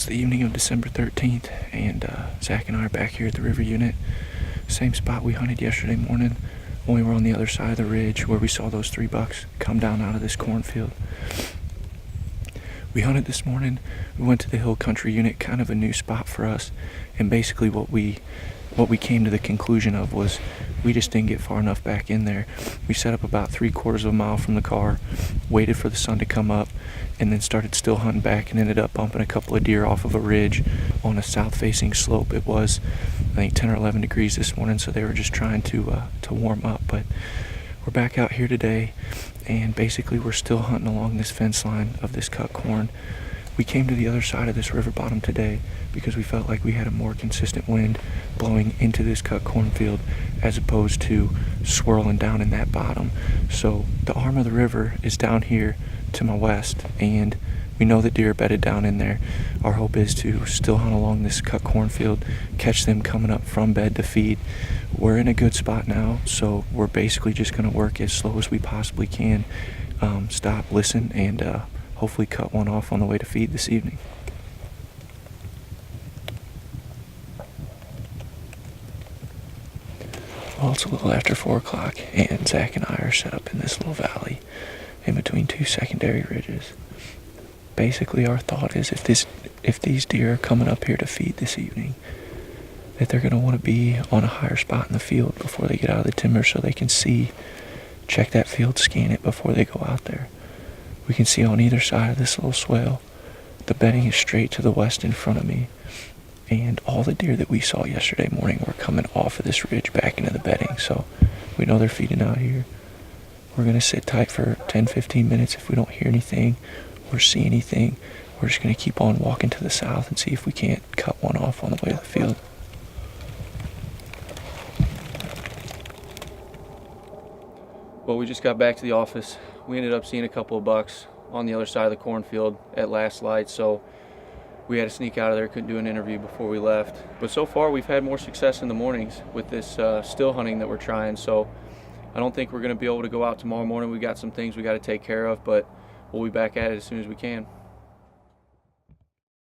the evening of December 13th, and Zach and I are back here at the river unit. Same spot we hunted yesterday morning when we were on the other side of the ridge where we saw those 3 bucks come down out of this cornfield. We hunted this morning. We went to the hill country unit, kind of a new spot for us, and basically what we came to the conclusion of was we just didn't get far enough back in there. We set up about 3/4 of a mile from the car, waited for the sun to come up, and then started still hunting back and ended up bumping a couple of deer off of a ridge on a south-facing slope. It was, I think, 10 or 11 degrees this morning, so they were just trying to warm up. But we're back out here today, and basically we're still hunting along this fence line of this cut corn. We came to the other side of this river bottom today because we felt like we had a more consistent wind blowing into this cut cornfield as opposed to swirling down in that bottom. So the arm of the river is down here to my west, and we know that deer are bedded down in there. Our hope is to still hunt along this cut cornfield, catch them coming up from bed to feed. We're in a good spot now, so we're basically just going to work as slow as we possibly can, stop, listen, and hopefully cut one off on the way to feed this evening. Well, it's a little after 4 o'clock, and Zach and I are set up in this little valley in between 2 secondary ridges. Basically, our thought is if these deer are coming up here to feed this evening, that they're going to want to be on a higher spot in the field before they get out of the timber so they can see, check that field, scan it before they go out there. We can see on either side of this little swale, the bedding is straight to the west in front of me, and all the deer that we saw yesterday morning were coming off of this ridge back into the bedding, so we know they're feeding out here. We're going to sit tight for 10-15 minutes. If we don't hear anything or see anything, we're just going to keep on walking to the south and see if we can't cut one off on the way to the field. Well, we just got back to the office. We ended up seeing a couple of bucks on the other side of the cornfield at last light, so we had to sneak out of there, couldn't do an interview before we left. But so far we've had more success in the mornings with this still hunting that we're trying, so I don't think we're going to be able to go out tomorrow morning. We've got some things we got to take care of, but we'll be back at it as soon as we can.